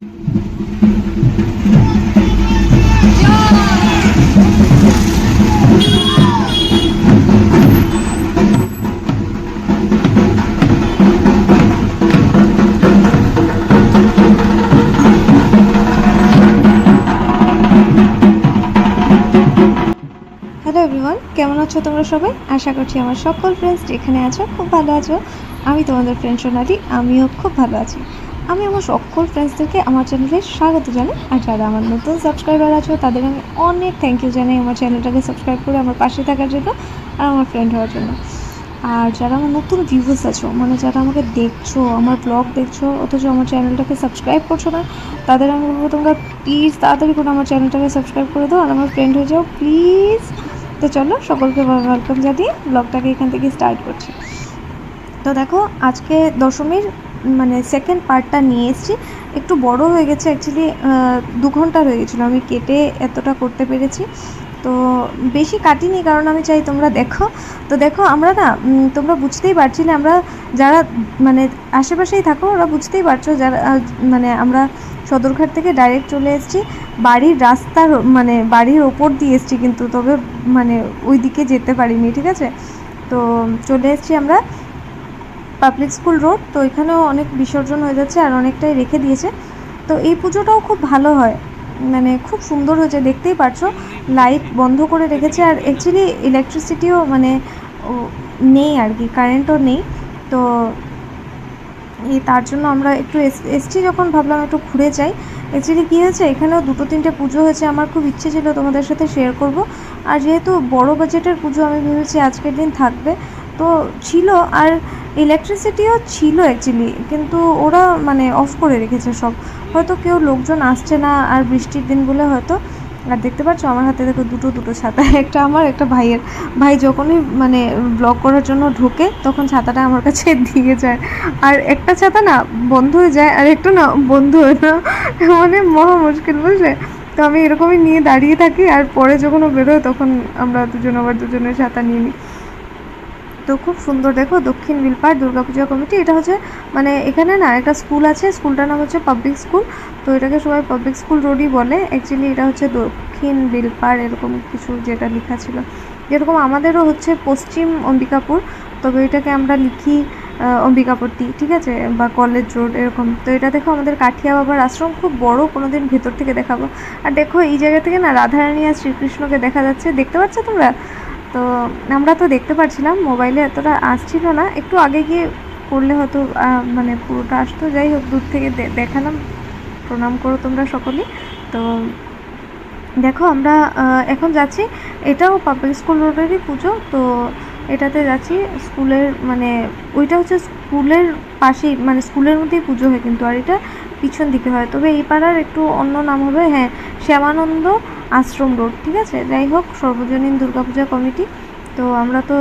Hello everyone, কেমন আছো তোমরা সবাই? আশা করছি আমার সকল ফ্রেন্ডস যেখানে আছো খুব ভালো আছো। আমি তোমাদের ফ্রেন্ড সোনালি, আমিও খুব ভালো আছি। আমি আমার সকল ফ্রেন্ডসদেরকে আমার চ্যানেলে স্বাগত জানাই। আর যারা আমার নতুন সাবস্ক্রাইবার আছো তাদের আমি অনেক থ্যাংক ইউ জানাই আমার চ্যানেলটাকে সাবস্ক্রাইব করে আমার পাশে থাকার জন্য আর আমার ফ্রেন্ড হওয়ার জন্য। আর যারা আমার নতুন ভিউয়ার্স আছো, মানে যারা আমাকে দেখছো, আমার ব্লগ দেখছো অথচ আমার চ্যানেলটাকে সাবস্ক্রাইব করছো না, তাদের আমি বলবো তোমরা প্লিজ তাড়াতাড়ি করে আমার চ্যানেলটাকে সাবস্ক্রাইব করে দাও আর আমার ফ্রেন্ড হয়ে যাও প্লিজ। তো চলো সকলকে ওয়েলকাম জানিয়ে ব্লগটাকে এখান থেকে স্টার্ট করছি। তো দেখো আজকে দশমীর মানে সেকেন্ড পার্টটা নিয়ে এসেছি। একটু বড় হয়ে গেছে অ্যাকচুয়ালি, 2 ঘন্টার হয়ে গেছিলো, আমি কেটে এতটা করতে পেরেছি। তো বেশি কাটিনি কারণ আমি চাই তোমরা দেখো। তো দেখো আমরা না, তোমরা বুঝতেই পারছিলে, আমরা যারা মানে আশেপাশেই থাকো ওরা বুঝতেই পারছো, যারা মানে আমরা সদরঘাট থেকে ডাইরেক্ট চলে এসেছি বাড়ির রাস্তার, মানে বাড়ির ওপর দিয়ে এসেছি কিন্তু, তবে মানে ওই দিকে যেতে পারিনি, ঠিক আছে। তো চলে এসেছি আমরা পাবলিক স্কুল রোড। তো এখানেও অনেক বিসর্জন হয়ে যাচ্ছে আর অনেকটাই রেখে দিয়েছে। তো এই পুজোটাও খুব ভালো হয়, মানে খুব সুন্দর হয়েছে, দেখতেই পারছো লাইট বন্ধ করে রেখেছে। আর অ্যাকচুয়ালি ইলেকট্রিসিটিও মানে নেই আর কি, কারেন্টও নেই। তো তার জন্য আমরা একটু এসছি যখন, ভাবলাম একটু ঘুরে যাই। অ্যাকচুয়ালি কী হয়েছে, এখানেও 2-3টে পুজো হয়েছে, আমার খুব ইচ্ছে ছিল তোমাদের সাথে শেয়ার করব। আর যেহেতু বড় বাজেটের পুজো, আমি ভেবেছি আজকের দিন থাকবে তো ছিল। আর ইলেকট্রিসিটিও ছিল অ্যাকচুয়ালি, কিন্তু ওরা মানে অফ করে রেখেছে সব, হয়তো কেউ লোকজন আসছে না আর বৃষ্টির দিন বলে হয়তো। আর দেখতে পাচ্ছ আমার হাতে দেখো দুটো ছাতা, একটা আমার একটা ভাইয়ের। ভাই যখনই মানে ব্লগ করার জন্য ঢোকে তখন ছাতাটা আমার কাছে দিয়ে যায়। আর একটা ছাতা না বন্ধ হয়ে যায় আর একটা না বন্ধ হয় না, মানে মহা মুশকিল, বুঝলে। তো আমি এরকমই নিয়ে দাঁড়িয়ে থাকি আর পরে যখন ও বেরোয় তখন আমরা আবার দুজনের ছাতা নিয়ে নিই। তো খুব সুন্দর দেখো, দক্ষিণ বিলপাড় দুর্গাপূজা কমিটি, এটা হচ্ছে মানে এখানে না একটা স্কুল আছে, স্কুলটার নাম হচ্ছে পাবলিক স্কুল। তো এটাকে সবাই পাবলিক স্কুল রোডই বলে, অ্যাকচুয়ালি এটা হচ্ছে দক্ষিণ বিলপাড় এরকম কিছু যেটা লেখা ছিল। যেরকম আমাদেরও হচ্ছে পশ্চিম অম্বিকাপুর, তবে এটাকে আমরা লিখি অম্বিকাপট্টি, ঠিক আছে, বা কলেজ রোড এরকম। তো এটা দেখো আমাদের কাঠিয়া বাবার আশ্রম, খুব বড়, কোনো দিন ভেতর থেকে দেখাবো। আর দেখো এই জায়গা থেকে না রাধারানী আর শ্রীকৃষ্ণকে দেখা যাচ্ছে, দেখতে পাচ্ছ তোমরা? তো আমরা তো দেখতে পাচ্ছিলাম, মোবাইলে এতটা আসছিল না, একটু আগে গিয়ে করলে হয়তো মানে পুরোটা আসতো। যাই হোক, দূর থেকে দেখালাম, প্রণাম করো তোমরা সকলেই। তো দেখো আমরা এখন যাচ্ছি, এটাও পাবলিক স্কুল রোডেরই পুজো। তো এটাতে যাচ্ছি স্কুলের, মানে ওইটা হচ্ছে স্কুলের পাশেই, মানে স্কুলের মধ্যেই পুজো হয় কিন্তু, আর এটা পিছন দিকে হয়। তবে এই পাড়ার একটু অন্য নাম হবে, হ্যাঁ, শ্যামানন্দ আশ্রম রোড, ঠিক আছে। যাই হোক, সর্বজনীন দুর্গাপূজা কমিটি। তো আমরা তো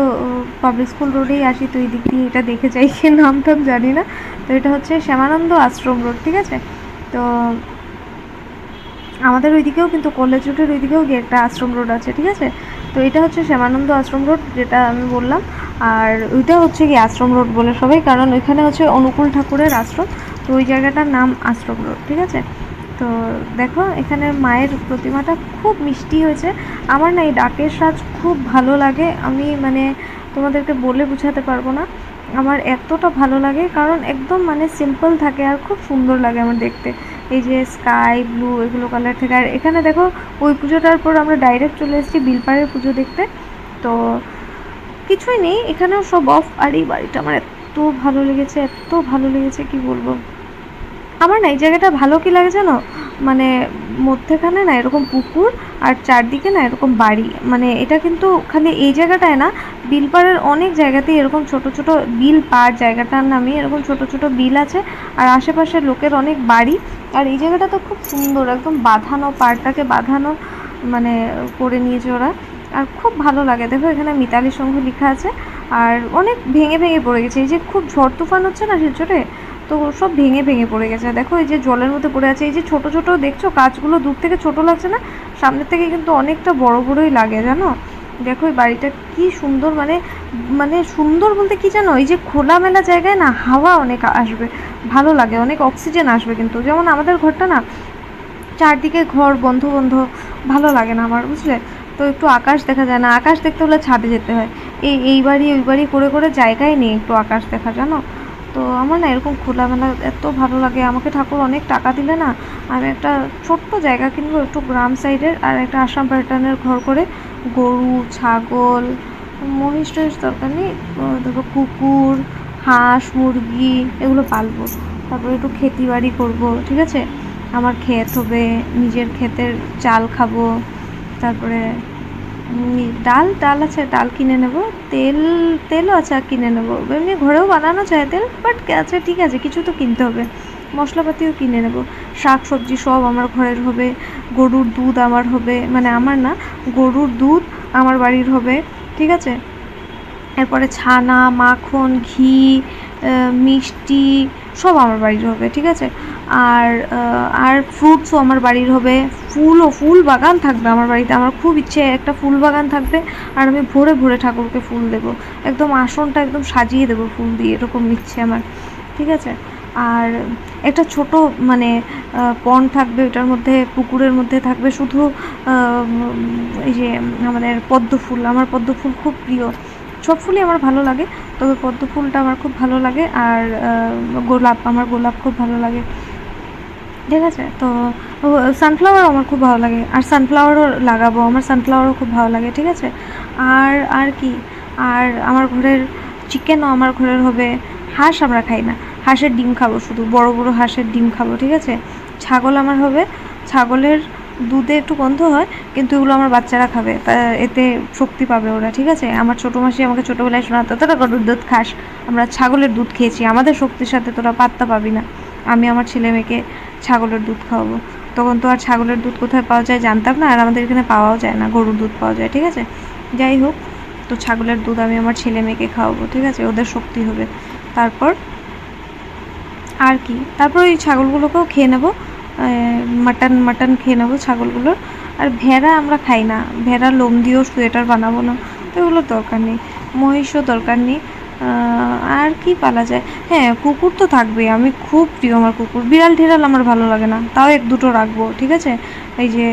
পাবলিক স্কুল রোডেই আসি, তো এই দিক দিয়ে এটা দেখে যাই, কি নাম টাম জানি না। তো এটা হচ্ছে শ্যামানন্দ আশ্রম রোড, ঠিক আছে। তো আমাদের ওইদিকেও কিন্তু কলেজ রোডের ওইদিকেও গিয়ে একটা আশ্রম রোড আছে, ঠিক আছে। তো এটা হচ্ছে শ্যামানন্দ আশ্রম রোড, যেটা আমি বললাম। আর ওইটা হচ্ছে কি আশ্রম রোড বলে সবাই, কারণ ওইখানে হচ্ছে অনুকূল ঠাকুরের আশ্রম, তো ওই জায়গাটার নাম আশ্রম রোড, ঠিক আছে। তো দেখো এখানে মায়ের প্রতিমাটা খুব মিষ্টি হয়েছে। আমার না এই ডাকের সাজ খুব ভালো লাগে, আমি মানে তোমাদেরকে বলে বোঝাতে পারবো না, আমার এতটা ভালো লাগে, কারণ একদম মানে সিম্পল থাকে আর খুব সুন্দর লাগে আমার দেখতে। এই যে স্কাই ব্লু এগুলো কালার থেকে। আর এখানে দেখো ওই পুজোটার পর আমরা ডাইরেক্ট চলে এসেছি বিলপাড়ের পুজো দেখতে। তো কিছুই নেই, এখানেও সব অফ। আর এই বাড়িটা আমার এত ভালো লেগেছে, এত ভালো লেগেছে কি বলবো। আমার না এই জায়গাটা ভালো কি লাগে জানো, মানে মধ্যেখানে না এরকম পুকুর আর চারদিকে না এরকম বাড়ি, মানে এটা কিন্তু খালি এই জায়গাটায় না, বিলপাড়ের অনেক জায়গাতেই এরকম ছোট ছোট বিল পাড় জায়গাটার নামে এরকম ছোট ছোট বিল আছে আর আশেপাশে লোকের অনেক বাড়ি। আর এই জায়গাটা তো খুব সুন্দর, একদম বাঁধানো, পাড়টাকে বাঁধানো মানে করে নিয়েছে ওরা, আর খুব ভালো লাগে। দেখো এখানে মিতালি সংঘ লেখা আছে। আর অনেক ভেঙে ভেঙে পড়ে গেছে, এই যে খুব ঝড় তুফান হচ্ছে না শিলচরে, তো সব ভেঙে ভেঙে পড়ে গেছে। দেখো এই যে জলের মধ্যে পড়ে আছে, এই যে ছোট ছোট দেখছো কাজগুলো, দূর থেকে ছোট লাগছে না, সামনের থেকে কিন্তু অনেকটা বড় বড়ই লাগে, জানো। দেখো এই বাড়িটা কি সুন্দর, মানে মানে সুন্দর বলতে কি জানো, এই যে খোলামেলা জায়গায় না হাওয়া অনেক আসবে, ভালো লাগে, অনেক অক্সিজেন আসবে। কিন্তু যেমন আমাদের ঘরটা না চারদিকে ঘর বন্ধ বন্ধ, ভালো লাগে না আমার, বুঝলে? তো একটু আকাশ দেখা যায় না, আকাশ দেখতে হলে ছাদে যেতে হয়। এই বাড়ি ওই বাড়ি করে করে জায়গায় নেই একটু আকাশ দেখা, জানো? তো আমার না এরকম খোলামেলা এত ভালো লাগে। আমাকে ঠাকুর অনেক টাকা দিলে না আমি একটা ছোট্ট জায়গা কিনবো একটু গ্রাম সাইডের, আর একটা আসাম প্যাটার্নের ঘর করে গরু, ছাগল, মহিষ টহিষ দরকার নেই, তারপর কুকুর, হাঁস, মুরগি এগুলো পালবো। তারপরে একটু ক্ষেতি বাড়ি করবো, ঠিক আছে? আমার ক্ষেত হবে, নিজের ক্ষেতের চাল খাবো। তারপরে ডাল ডাল আছে, ডাল কিনে নেব। তেলও আছে, কিনে নেব। এমনি ঘরেও বানানো যায় তেল, বাট আচ্ছা ঠিক আছে, কিছু তো কিনতে হবে। মশলাপাতিও কিনে নেব। শাক সবজি সব আমার ঘরের হবে। গরুর দুধ আমার হবে, মানে আমার না, গরুর দুধ আমার বাড়ির হবে, ঠিক আছে? এরপরে ছানা, মাখন, ঘি, মিষ্টি সব আমার বাড়ির হবে, ঠিক আছে? আর ফ্রুটসও আমার বাড়ির হবে। ফুল বাগান থাকবে আমার বাড়িতে। আমার খুব ইচ্ছে একটা ফুল বাগান থাকবে, আর আমি ভোরে ভোরে ঠাকুরকে ফুল দেবো, একদম আসনটা একদম সাজিয়ে দেবো ফুল দিয়ে, এরকম ইচ্ছে আমার, ঠিক আছে? আর একটা ছোট মানে পন্ড থাকবে, ওটার মধ্যে পুকুরের মধ্যে থাকবে শুধু এই যে আমাদের পদ্ম ফুল। আমার পদ্ম ফুল খুব প্রিয়, সব ফুলই আমার ভালো লাগে, তবে পদ্ম ফুলটা আমার খুব ভালো লাগে। আর আমার গোলাপ খুব ভালো লাগে, ঠিক আছে? তো সানফ্লাওয়ারও আমার খুব ভালো লাগে, আর সানফ্লাওয়ারও লাগাবো, আমার সানফ্লাওয়ারও খুব ভালো লাগে, ঠিক আছে? আর কি, আর আমার ঘরের চিকেনও আমার ঘরের হবে। হাঁস আমরা খাই না, হাঁসের ডিম খাবো, শুধু বড় বড় হাঁসের ডিম খাবো, ঠিক আছে? ছাগল আমার হবে, ছাগলের দুধে একটু গন্ধ হয়, কিন্তু এগুলো আমার বাচ্চারা খাবে, তা এতে শক্তি পাবে ওরা, ঠিক আছে? আমার ছোটো মাসি আমাকে ছোটোবেলায় শোনাতো, তোরা গরুর দুধ খাস, আমরা ছাগলের দুধ খেয়েছি, আমাদের শক্তির সাথে তোরা পাত্তা পাবি না। আমি আমার ছেলে মেয়েকে ছাগলের দুধ খাওয়াবো। তখন তো আর ছাগলের দুধ কোথায় পাওয়া যায় জানতাম না, আর আমাদের এখানে পাওয়াও যায় না, গরুর দুধ পাওয়া যায়, ঠিক আছে? যাই হোক, তো ছাগলের দুধ আমি আমার ছেলে মেয়েকে খাওয়াবো, ঠিক আছে? ওদের শক্তি হবে। তারপর আর কি, তারপর ওই ছাগলগুলোকেও খেয়ে নেবো, মাটন খেয়ে নেবো ছাগলগুলোর। আর ভেড়া আমরা খাই না, ভেড়া লোম দিয়েও সোয়েটার বানাবো না, তো এগুলোর দরকার নেই। মহিষও দরকার নেই। আর কি পালা যায়, হ্যাঁ কুকুর তো থাকবেই, আমি খুব প্রিয় আমার কুকুর। বিড়াল টিড়াল আমার ভালো লাগে না, তাও এক দুটো রাখবো, ঠিক আছে? এই যে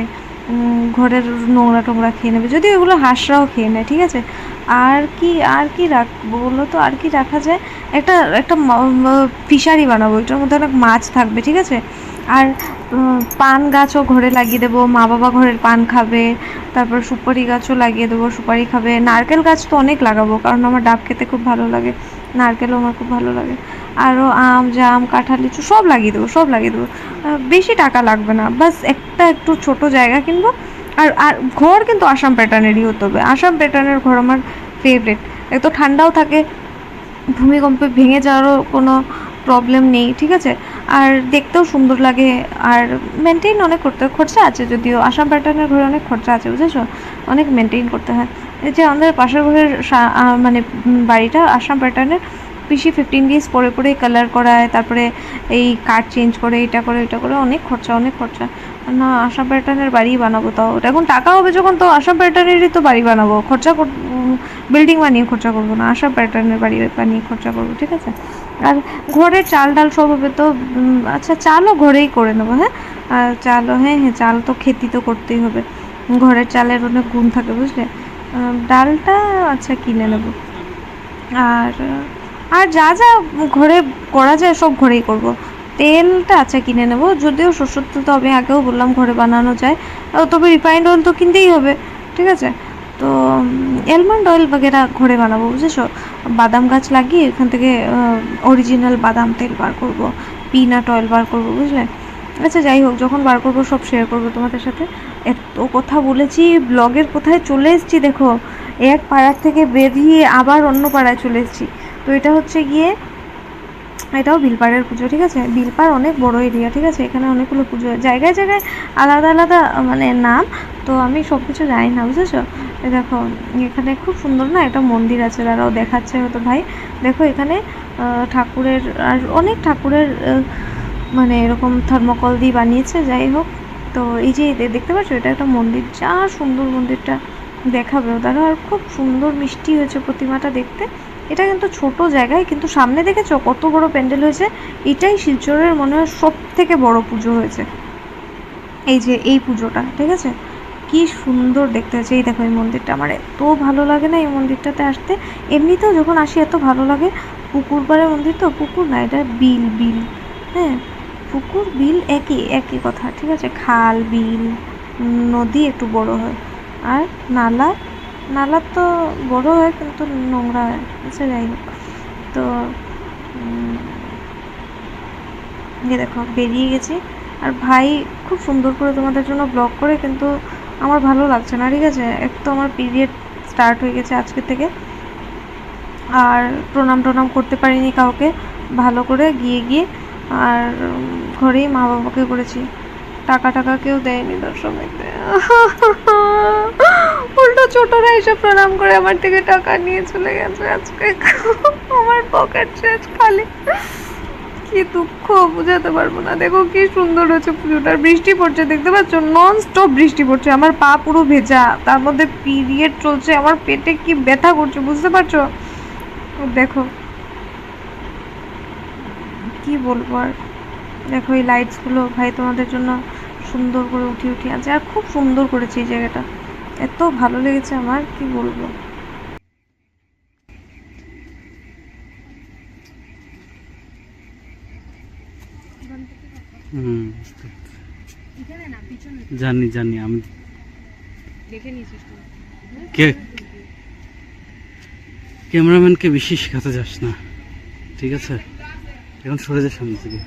ঘরের নোংরা টোংরা খেয়ে নেবে, যদিও এগুলো হাঁসরাও খেয়ে নেয়, ঠিক আছে? আর কি রাখবো বলো তো, আর কি রাখা যায়? একটা একটা ফিশারি বানাবো, এটার মধ্যে অনেক মাছ থাকবে, ঠিক আছে? আর পান গাছও ঘরে লাগিয়ে দেবো, মা বাবা ঘরের পান খাবে। তারপর সুপারি গাছও লাগিয়ে দেবো, সুপারি খাবে। নারকেল গাছ তো অনেক লাগাবো, কারণ আমার ডাব খেতে খুব ভালো লাগে, নারকেলও আমার খুব ভালো লাগে। আরও আম, জাম, কাঁঠাল, লিচু সব লাগিয়ে দেবো, সব লাগিয়ে দেবো। বেশি টাকা লাগবে না, বাস একটা একটু ছোট জায়গা কিনবো। আর ঘর কিন্তু আসাম প্যাটার্নেরই হতে হবে, আসাম প্যাটার্নের ঘর আমার ফেভারিট। এত ঠান্ডাও থাকে, ভূমিকম্পে ভেঙে যাওয়ারও কোনো প্রবলেম নেই, ঠিক আছে? আর দেখতেও সুন্দর লাগে। আর মেনটেন অনেক করতে খরচা আছে, যদিও আসাম প্যাটার্নের ঘরে অনেক খরচা আছে, বুঝেছো? অনেক মেনটেন করতে হয়। এই যে আমাদের পাশের ঘরের মানে বাড়িটা আসাম প্যাটার্নের, পিসি 15 ডেজ পরে পরে কালার করায়, তারপরে এই কাঠ চেঞ্জ করে, এটা করে এটা করে, অনেক খরচা, অনেক খরচা। না, আসাম প্যাটার্নের বাড়ি বানাবো, তাও এখন টাকা হবে যখন, তো আসাম প্যাটার্নেরই তো বাড়ি বানাবো। বিল্ডিং বানিয়ে খরচা করবো না, আসাম প্যাটার্নের বাড়ি বানিয়ে খরচা করবো, ঠিক আছে? আর ঘরের চাল ডাল সব হবে তো। আচ্ছা, চালও ঘরেই করে নেবো, হ্যাঁ? আর চালও, হ্যাঁ হ্যাঁ, চাল তো খেতি তো করতেই হবে, ঘরের চালের অনেক গুণ থাকে, বুঝলে? ডালটা আচ্ছা কিনে নেবো। আর আর যা যা ঘরে করা যায় সব ঘরেই করব। তেলটা আচ্ছা কিনে নেব, যদিও সরষের তেল তো আমি আগেও বললাম ঘরে বানানো যায়, তবে রিফাইন্ড অয়েল তো কিনতেই হবে, ঠিক আছে? তো অ্যালমন্ড অয়েল বাগেরা ঘরে বানাবো, বুঝেছো? বাদাম গাছ লাগিয়ে এখান থেকে অরিজিনাল বাদাম তেল বার করব, পিনাট অয়েল বার করব, বুঝলে? আচ্ছা যাই হোক, যখন বার করবো সব শেয়ার করবো তোমাদের সাথে। এত কথা বলেছি, ব্লগের কোথায় চলে এসেছি দেখো, এক পাড়ার থেকে বেরিয়ে আবার অন্য পাড়ায় চলে এসেছি। তো এটা হচ্ছে গিয়ে, এটাও বিলপাড়ের পুজো, ঠিক আছে? বিলপাড় অনেক বড় এরিয়া, ঠিক আছে? এখানে অনেকগুলো পুজো, জায়গায় জায়গায় আলাদা আলাদা মানে নাম, তো আমি সব কিছু জানি না, বুঝেছো? দেখো এখানে খুব সুন্দর না একটা মন্দির আছে, দাঁড়াও দেখাচ্ছে হয়তো ভাই। দেখো এখানে ঠাকুরের, আর অনেক ঠাকুরের মানে এরকম থার্মোকল দিয়ে বানিয়েছে, যাই হোক। তো এই যে দেখতে পাচ্ছ, এটা একটা মন্দির, যা সুন্দর মন্দিরটা, দেখাবেও দাঁড়াও। আর খুব সুন্দর মিষ্টি হয়েছে প্রতিমাটা দেখতে, এটা কিন্তু ছোট জায়গায়, কিন্তু সামনে দেখেছো কত বড় প্যান্ডেল হয়েছে। এটাই শিলচরের মনে হয় সব থেকে বড় পুজো হয়েছে, এই যে এই পুজোটা, ঠিক আছে। কি সুন্দর দেখতে হয়েছে। এই দেখো এই মন্দিরটা, আমার এত ভালো লাগে না এই মন্দিরটাতে আসতে। এমনিতেও যখন আসি এত ভালো লাগে। পুকুর পাড়ে মন্দির, তো পুকুর না, এটা বিল, বিল, হ্যাঁ, পুকুর বিল একই একই কথা, ঠিক আছে। খাল বিল, নদী একটু বড় হয়, আর নালা, নালা তো বড় হয় কিন্তু নোংরা হয়, আচ্ছা যাই হোক। তো দেখো বেরিয়ে গেছি, আর ভাই খুব সুন্দর করে তোমাদের জন্য ব্লগ করে, কিন্তু আমার ভালো লাগছে না, ঠিক আছে। এক তো আমার পিরিয়ড স্টার্ট হয়ে গেছে আজকে থেকে, আর প্রণাম টনাম করতে পারিনি কাউকে ভালো করে, গিয়ে গিয়ে আর ঘরেই মা বাবাকে করেছি। টাকা টাকা কেউ দেয়নি দর্শক দেখতে, উল্টো ছোটরা এসে প্রণাম করে আমার থেকে টাকা নিয়ে চলে গেছে আজকে। আমার পকেট শেষ খালি, কি দুঃখ বুঝাতে পারবো না। দেখো কি সুন্দর হচ্ছে পুজোটা, বৃষ্টি পড়ছে দেখতে পাচ্ছ, নন স্টপ বৃষ্টি পড়ছে, আমার পা পুরো ভেজা, তার মধ্যে পিরিয়ড চলছে, আমার পেটে কি ব্যথা করছে বুঝতে পারছো। দেখো কি বলবো আর। দেখো এই লাইটস গুলো ভাই তোমাদের জন্য সুন্দর করে উঠিয়ে উঠিয়ে আছে, আর খুব সুন্দর করেছে এই জায়গাটা, এত ভালো লেগেছে আমার, কি বলবো। জানি জানি, আমি দেখে নিয়েছিস কে ক্যামেরাম্যানকে বেশি শেখাতে যাস না, ঠিক আছে। এখন সরে যা সামনে থেকে।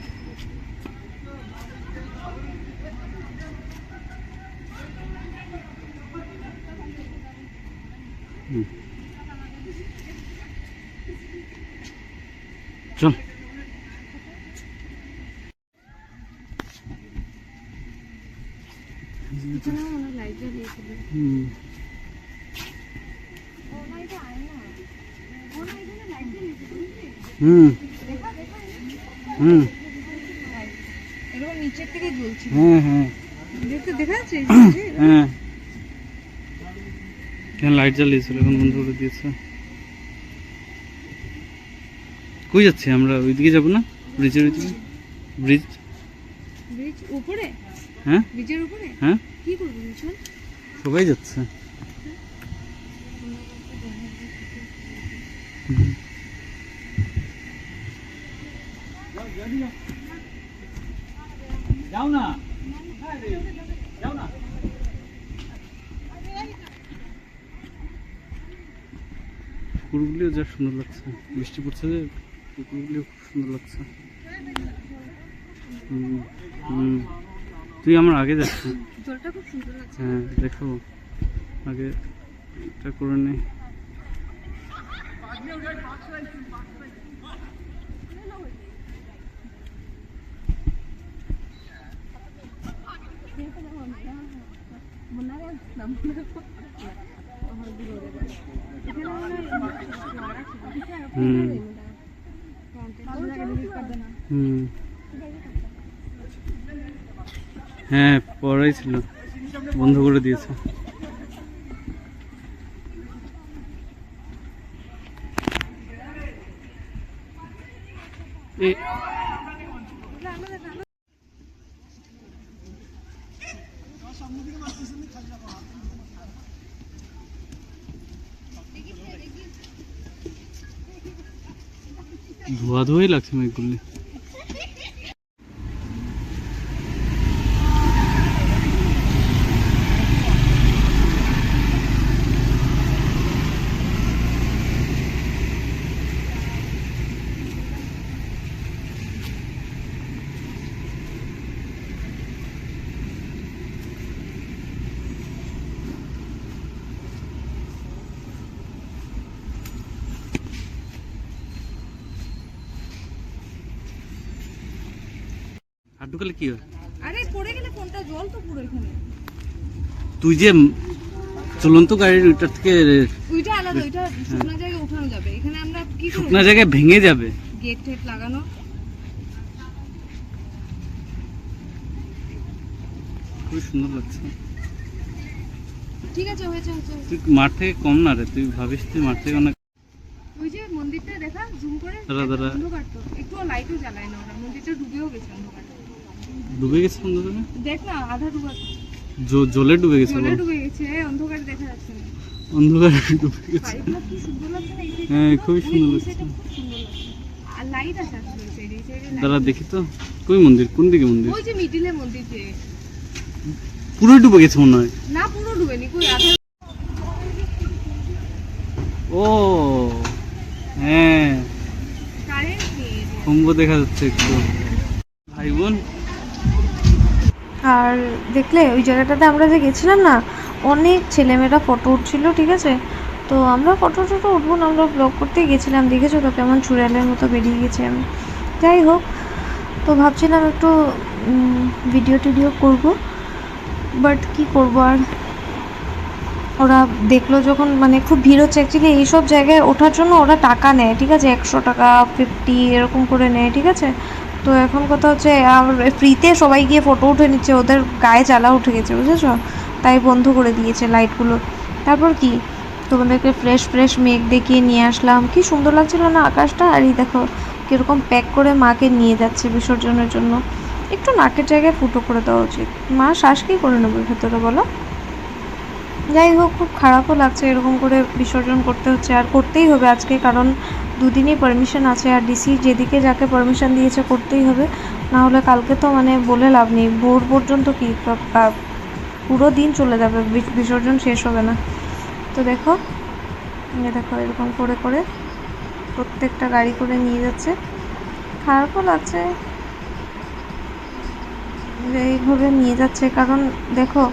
চল। নিচের থেকে জ্বলছে, হ্যাঁ হ্যাঁ, দেখা যাচ্ছে, হ্যাঁ কেন লাইট জ্বালিয়েছিল, এখন বন্ধ করে দিয়েছে। কই যাচ্ছি আমরা? ওইদিকে যাবো না, ব্রিজের ওইদিকে? ব্রিজ, ব্রিজ উপরে, হ্যাঁ ব্রিজের উপরে, হ্যাঁ কি করবো চল। সবাই যাচ্ছে। যাও না, যাও না। পুকুরগুলিও যা সুন্দর লাগছে, বৃষ্টি পড়ছে যে, পুকুরগুলিও খুব সুন্দর লাগছে। তুই আমার আগে যাচ্ছ, জলটা খুব সুন্দর লাগছে। হ্যাঁ দেখো, আগে এটা করে নে। হ্যাঁ পড়াই ছিল, বন্ধ করে দিয়েছে। ধোয়া ধোয়াই লাগছে মেঘগুলি। হাঁটু গেলে কি হয়? আরে পড়ে গেলে কোনটা, জল তো পুরো এখানে। তুই যে চলন্ত গাড়ির ওইটার থেকে, ওইটা আলাদা, ওইটা শুকনো জায়গায় উঠানো যাবে, এখানে আমরা কি করব, শুকনো জায়গায় ভেঙে যাবে। গেট টেট লাগানো। খুব সুন্দর লাগছে। ঠিক আছে, হয়েছে হয়েছে। তুই মাঠ থেকে কম না রে, তুই ভাবিস তুই মাঠ থেকে অনেক। ওই যে মন্দির দেখা জুম করে দাঁড়া অন্ধকার তো একটু লাইটও জ্বালায় না ওরা মন্দিরটা ডুবেও গেছে অন্ধকারে ডুবে গেছে অন্ধকারে দেখ না আধা ডুবা জলে ডুবে গেছে জলে বল। ডুবে গেছে অন্ধকারে দেখা যাচ্ছে না অন্ধকারে ডুবে গেছে। বাড়িগুলো কি সুন্দর লাগছে না এই সাইডে হ্যাঁ খুবই সুন্দর লাগছে। খুব সুন্দর লাগছে আর লাইট আছে আসলে এই সাইডে দাঁড়া দেখি তো কই মন্দির, কোন দিকে মন্দির? ওই যে মিডিলে মন্দির যে পুরো ডুবে গেছে মনে হয়। না পুরো ডুবেনি কই আধা ও হ্যাঁ কারেন্ট নেই কুম্ভ দেখা যাচ্ছে একটু। ভাই বোন আর দেখলে ওই জায়গাটাতে আমরা যে গেছিলাম না, অনেক ছেলেমেয়েরা ফটো উঠছিল, ঠিক আছে। তো আমরা ফটো টটো উঠবো না, আমরা ব্লগ করতেই গেছিলাম, দেখেছো তো কেমন চুড়ালের মতো বেরিয়ে গেছি আমি। যাই হোক, তো ভাবছিলাম একটু ভিডিও টিডিও করবো, বাট কি করব আর, ওরা দেখলো যখন, মানে খুব ভিড় হচ্ছে অ্যাকচুয়ালি এইসব জায়গায় ওঠার জন্য ওরা টাকা নেয়, ঠিক আছে, 100 টাকা 50 এরকম করে নেয়, ঠিক আছে। তো এখন কথা হচ্ছে ফ্রিতে সবাই গিয়ে ফটো উঠে নিচ্ছে, ওদের গায়ে জ্বালা উঠে গেছে, বুঝেছো, তাই বন্ধ করে দিয়েছে লাইটগুলো। তারপর কি তোমাদেরকে ফ্রেশ ফ্রেশ মেঘ দেখিয়ে নিয়ে আসলাম, কি সুন্দর লাগছিল না আকাশটা। আর এই দেখো কীরকম প্যাক করে মাকে নিয়ে যাচ্ছে বিসর্জনের জন্য। একটু নাকের জায়গায় ফুটো করে দেওয়া উচিত, মা শ্বাস কী করে নেবে ভেতরে বলো। যাই হোক, খুব খারাপও লাগছে এরকম করে বিসর্জন করতে হচ্ছে, আর করতেই হবে আজকে, কারণ দুদিনই পারমিশন আছে, আর ডিসি যেদিকে যাকে পারমিশন দিয়েছে করতেই হবে, না হলে কালকে তো মানে বলে লাভ নেই, ভোর পর্যন্ত কি পুরো দিন চলে যাবে, বিসর্জন শেষ হবে না। তো দেখো দেখো এরকম করে করে প্রত্যেকটা গাড়ি করে নিয়ে যাচ্ছে, খারাপও লাগছে যে এইভাবে নিয়ে যাচ্ছে, কারণ দেখো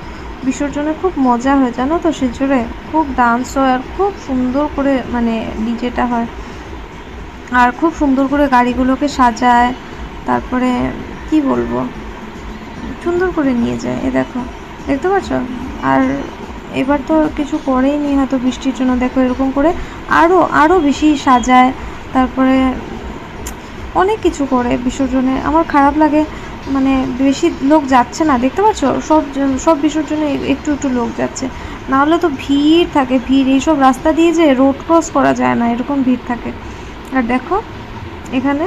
বিসর্জনে খুব মজা হয় জানো তো, শিলচরে খুব ডান্স হয়, আর খুব সুন্দর করে মানে ডিজেটা হয়, আর খুব সুন্দর করে গাড়িগুলোকে সাজায়, তারপরে কি বলবো, সুন্দর করে নিয়ে যায়। এ দেখো, দেখতে পাচ্ছ, আর এবার তো কিছু করেই নি হয়তো বৃষ্টির জন্য, দেখো এরকম করে আরও বেশি সাজায়, তারপরে অনেক কিছু করে বিসর্জনে। আমার খারাপ লাগে, মানে বেশি লোক যাচ্ছে না, দেখতে পাচ্ছ, সব বিসর্জনে একটু একটু লোক যাচ্ছে, না হলে তো ভিড় থাকে, ভিড় এইসব রাস্তা দিয়ে যে রোড ক্রস করা যায় না, এরকম ভিড় থাকে। আর দেখো এখানে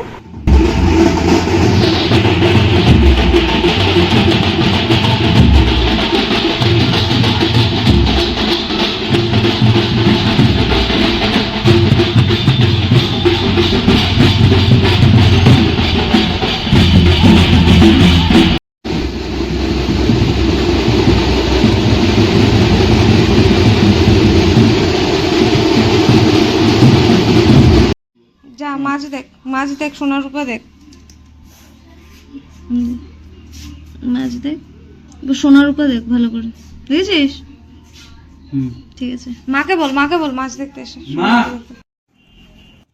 যা মাছ দেখ সোনার রূপা দেখ, মাছ দেখ, সোনার রূপা দেখ ভালো করে, দেখেছিস? ঠিক আছে, মাকে বল মাছ দেখতে এসে।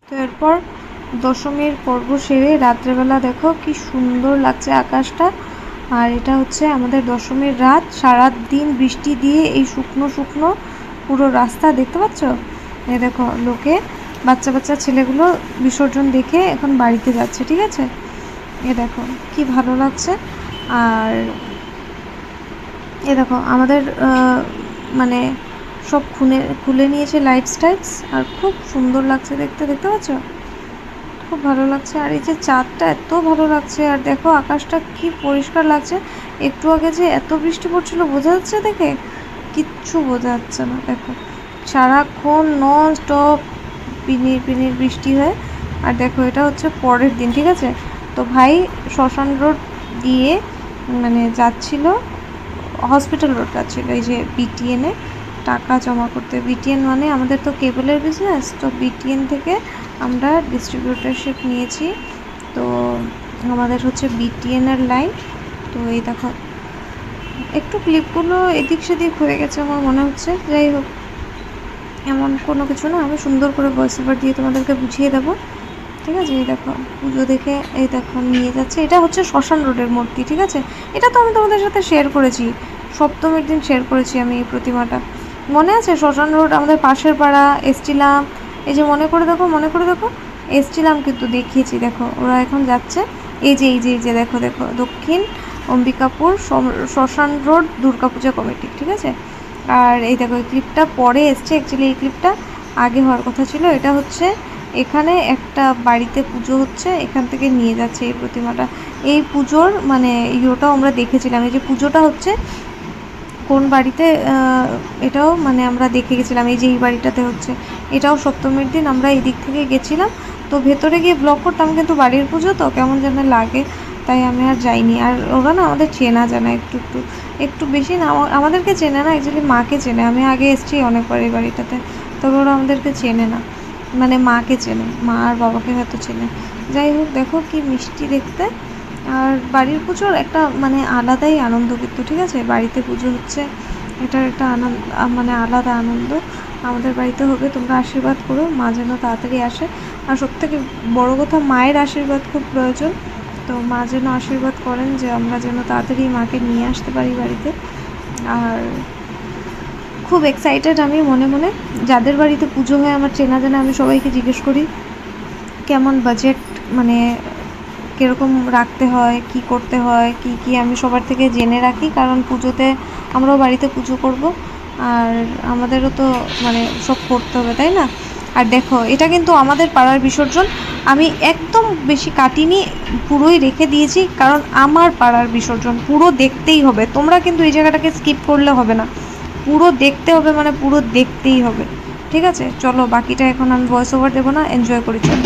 তো এরপর দশমীর পর্ব সেরে রাত্রেবেলা দেখো কি সুন্দর লাগছে আকাশটা, আর এটা হচ্ছে আমাদের দশমীর রাত, সারা দিন বৃষ্টি দিয়ে এই শুকনো শুকনো পুরো রাস্তা, দেখতে পাচ্ছ? এই দেখো লোকে বাচ্চা ছেলেগুলো বিসর্জন দেখে এখন বাড়িতে যাচ্ছে, ঠিক আছে। এ দেখো কি ভালো লাগছে, আর এ দেখো আমাদের মানে সব খুলে নিয়েছে লাইটস টাইটস, আর খুব সুন্দর লাগছে দেখতে পাচ্ছ, খুব ভালো লাগছে। আর এই যে চাঁদটা এত ভালো লাগছে, আর দেখো আকাশটা কি পরিষ্কার লাগছে, একটু আগে যে এত বৃষ্টি পড়ছিল বোঝা যাচ্ছে দেখে, কিচ্ছু বোঝা যাচ্ছে না, দেখো সারাক্ষণ নন স্টপ পিনির বৃষ্টি হয়। আর দেখো এটা হচ্ছে পরের দিন, ঠিক আছে। তো ভাই শ্মশান রোড দিয়ে মানে যাচ্ছিল, হসপিটাল রোড যাচ্ছিলো, এই যে বিটিএনে টাকা জমা করতে। বিটিএন মানে আমাদের তো কেবলের বিজনেস, তো বিটিএন থেকে আমরা ডিস্ট্রিবিউটারশিপ নিয়েছি, তো আমাদের হচ্ছে বিটিএনের লাইন। তো এই দেখো একটু ক্লিপগুলো এদিক সেদিক হয়ে গেছে আমার মনে হচ্ছে, যাই হোক এমন কোনো কিছু না, আমি সুন্দর করে ভয়েস ওভার দিয়ে তোমাদেরকে বুঝিয়ে দেবো, ঠিক আছে। এই দেখো পুজো দেখে এই দেখো নিয়ে যাচ্ছে, এটা হচ্ছে শ্মশান রোডের মূর্তি, ঠিক আছে। এটা তো আমি তোমাদের সাথে শেয়ার করেছি, সপ্তমীর দিন শেয়ার করেছি আমি এই প্রতিমাটা, মনে আছে? শ্মশান রোড আমাদের পাশের পাড়া, এসছিলাম, এই যে মনে করে দেখো এসছিলাম, কিন্তু দেখিয়েছি, দেখো ওরা এখন যাচ্ছে, এই যে দেখো দক্ষিণ অম্বিকাপুর শ্মশান রোড দুর্গাপূজা কমিটি, ঠিক আছে। আর এই দেখো এই ক্লিপটা পরে এসছে, অ্যাকচুয়ালি এই ক্লিপটা আগে হওয়ার কথা ছিল। এটা হচ্ছে এখানে একটা বাড়িতে পুজো হচ্ছে, এখান থেকে নিয়ে যাচ্ছে এই প্রতিমাটা। এই পুজোর মানে ইয়েটাও আমরা দেখেছিলাম, এই যে পুজোটা হচ্ছে কোন বাড়িতে এটাও মানে আমরা দেখে গেছিলাম, এই যে এই বাড়িটাতে হচ্ছে, এটাও সপ্তমীর দিন আমরা এই দিক থেকে গেছিলাম। তো ভেতরে গিয়ে ব্লগ করতাম, কিন্তু বাড়ির পুজো তো কেমন যেন লাগে, তাই আমি আর যাইনি। আর ওরা না আমাদের চেনা জানা একটু একটু একটু বেশি না, আমাদেরকে চেনে না, অ্যাকচুয়ালি মাকে চেনে। আমি আগে এসেছি অনেকবার এই বাড়িটাতে, তবে ওরা আমাদেরকে চেনে না, মানে মাকে চেনে, মা আর বাবাকে হয়তো চেনে। যাই হোক, দেখো কি মিষ্টি দেখতে। আর বাড়ির পুজোর একটা মানে আলাদাই আনন্দ, কিন্তু ঠিক আছে, বাড়িতে পুজো হচ্ছে, এটার একটা আনন্দ, মানে আলাদা আনন্দ। আমাদের বাড়িতে হবে, তোমরা আশীর্বাদ করো মা যেন তাড়াতাড়ি আসে। আর সবথেকে বড় কথা, মায়ের আশীর্বাদ খুব প্রয়োজন, তো মা যেন আশীর্বাদ করেন যে আমরা যেন তাড়াতাড়ি মাকে নিয়ে আসতে পারি বাড়িতে। আর খুব এক্সাইটেড আমি মনে মনে। যাদের বাড়িতে পুজো হয় আমার চেনা জানা, আমি সবাইকে জিজ্ঞেস করি কেমন বাজেট, মানে কীরকম রাখতে হয়, কি করতে হয়, কি কি আমি সবার থেকে জেনে রাখি, কারণ পুজোতে আমরাও বাড়িতে পুজো করব, আর আমাদেরও তো মানে সব করতে হবে, তাই না? আর দেখো, এটা কিন্তু আমাদের পাড়ার বিসর্জন, আমি একদম বেশি কাটিনি, পুরোই রেখে দিয়েছি, কারণ আমার পাড়ার বিসর্জন পুরো দেখতেই হবে। তোমরা কিন্তু এই জায়গাটাকে স্কিপ করলে হবে না, পুরো দেখতে হবে, মানে পুরো দেখতেই হবে, ঠিক আছে? চলো, বাকিটা এখন আমি ভয়েস ওভার দেবো না, এনজয় করি, চলো।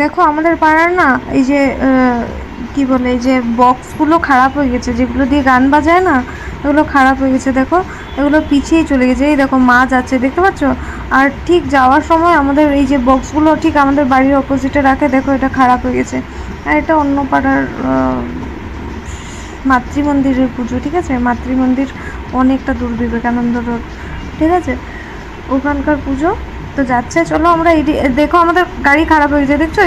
দেখো আমাদের পাড়ার না এই যে কি বলে এই যে বক্সগুলো খারাপ হয়ে গেছে, যেগুলো দিয়ে গান বাজায় না, এগুলো খারাপ হয়ে গেছে। দেখো এগুলো পিছিয়ে চলে গেছে, এই দেখো মা যাচ্ছে দেখতে পাচ্ছ। আর ঠিক যাওয়ার সময় আমাদের এই যে বক্সগুলো ঠিক আমাদের বাড়ির অপোজিটে রাখে, দেখো এটা খারাপ হয়ে গেছে। আর এটা অন্য পাড়ার মাতৃমন্দিরের পুজো, ঠিক আছে, মাতৃমন্দির অনেকটা দূর, বিবেকানন্দ রোড, ঠিক আছে, ওখানকার পুজো। তো যাচ্ছে, চলো আমরা দেখো আমাদের গাড়ি খারাপ হয়ে গেছে, দেখছো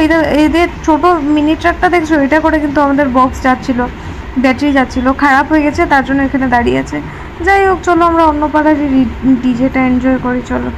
এদের ছোট মিনি ট্রাকটা দেখছো, এটা করে কিন্তু আমাদের বক্স যাচ্ছিল, ব্যাটারি যাচ্ছিল, খারাপ হয়ে গেছে, তার জন্য এখানে দাঁড়িয়ে আছে। যাই হোক চলো আমরা অন্য পাড়ার ডিজেটা এনজয় করি, চলো।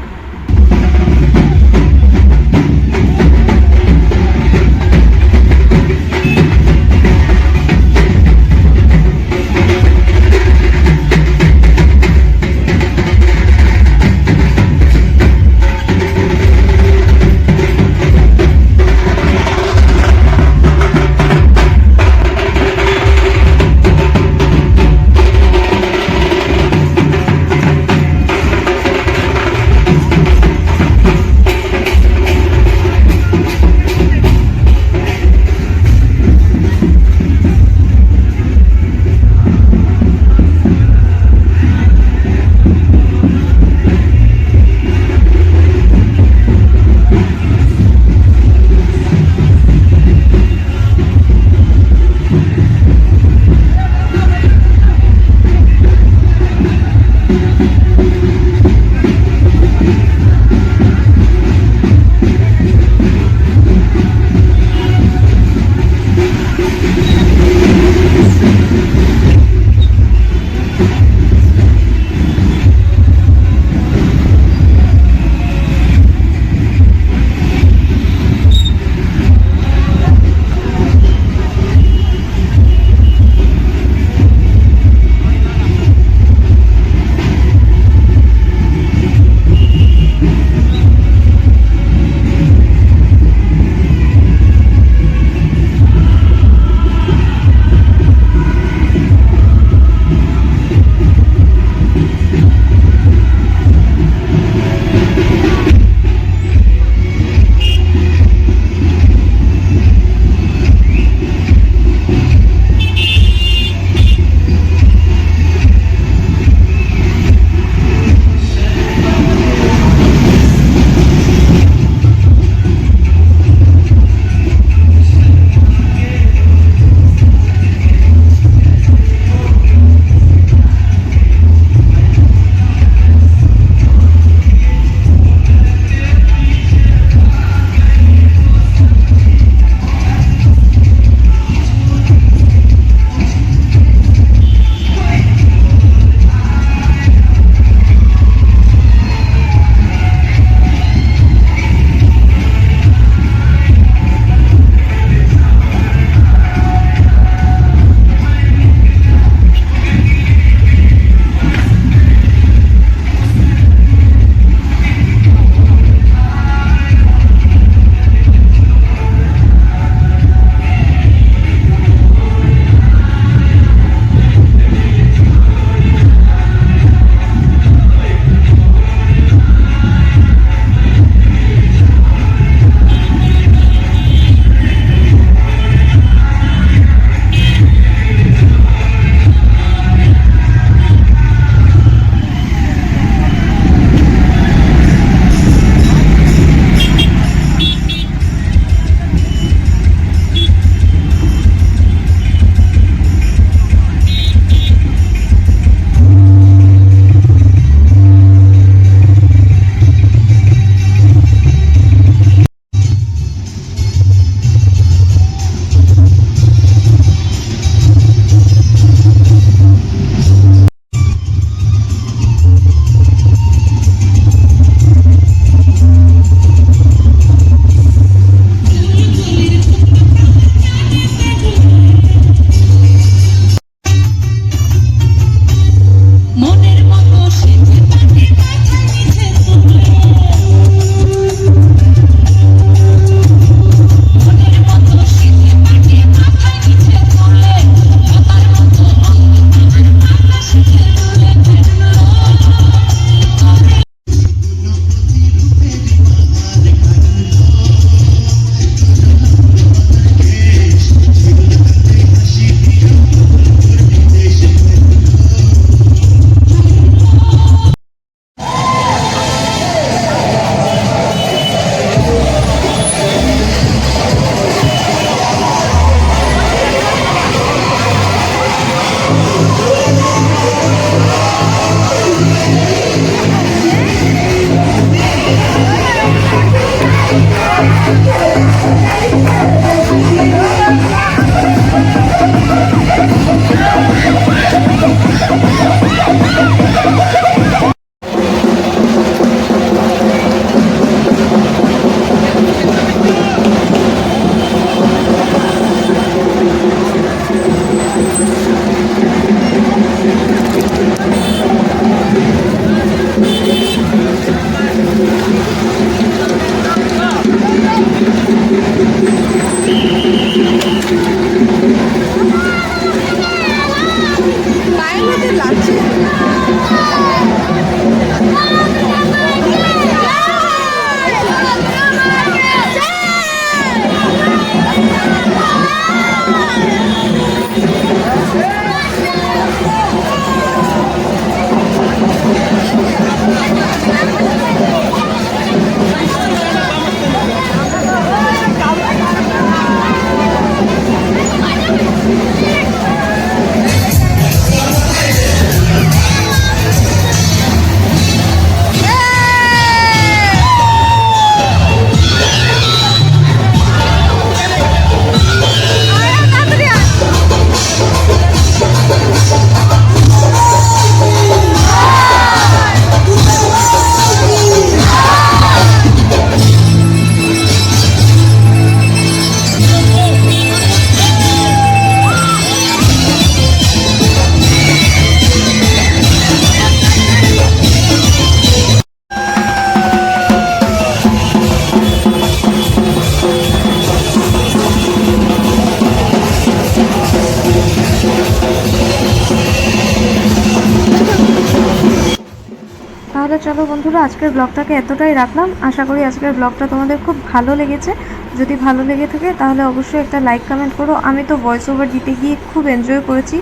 চলো বন্ধুরা, আজকের ব্লগটাকে এতটাই রাখলাম। আশা করি আজকের ব্লগটা তোমাদের খুব ভালো লেগেছে। যদি ভালো লেগে থাকে তাহলে অবশ্যই একটা লাইক কমেন্ট করো। আমি তো ভয়েস ওভার দিতে গিয়ে খুব এনজয় করেছি,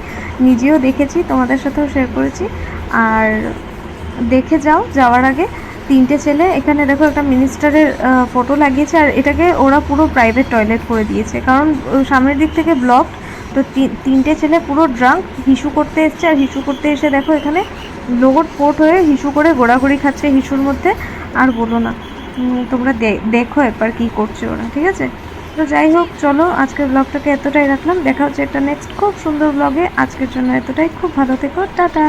নিজেও দেখেছি, তোমাদের সাথেও শেয়ার করেছি। আর দেখে যাও, যাওয়ার আগে 3টে ছেলে এখানে দেখো একটা মিনিস্টারের ফটো লাগিয়েছে, আর এটাকে ওরা পুরো প্রাইভেট টয়লেট করে দিয়েছে, কারণ সামনের দিক থেকে ব্লক। তো 3টে ছেলে পুরো ড্রাঙ্ক হিসু করতে এসছে, আর হিসু করতে এসে দেখো এখানে লোগোট পোট হয়ে হিসু করে ঘোরাঘুরি খাচ্ছে হিসুর মধ্যে। আর বলো না, তোমরা দেখো একবার কী করছে ওরা, ঠিক আছে? তো যাই হোক, চলো আজকের ব্লগটাকে এতটাই রাখলাম। দেখা হচ্ছে একটা নেক্সট খুব সুন্দর ব্লগে। আজকের জন্য এতটাই, খুব ভালো থেকো, টাটা।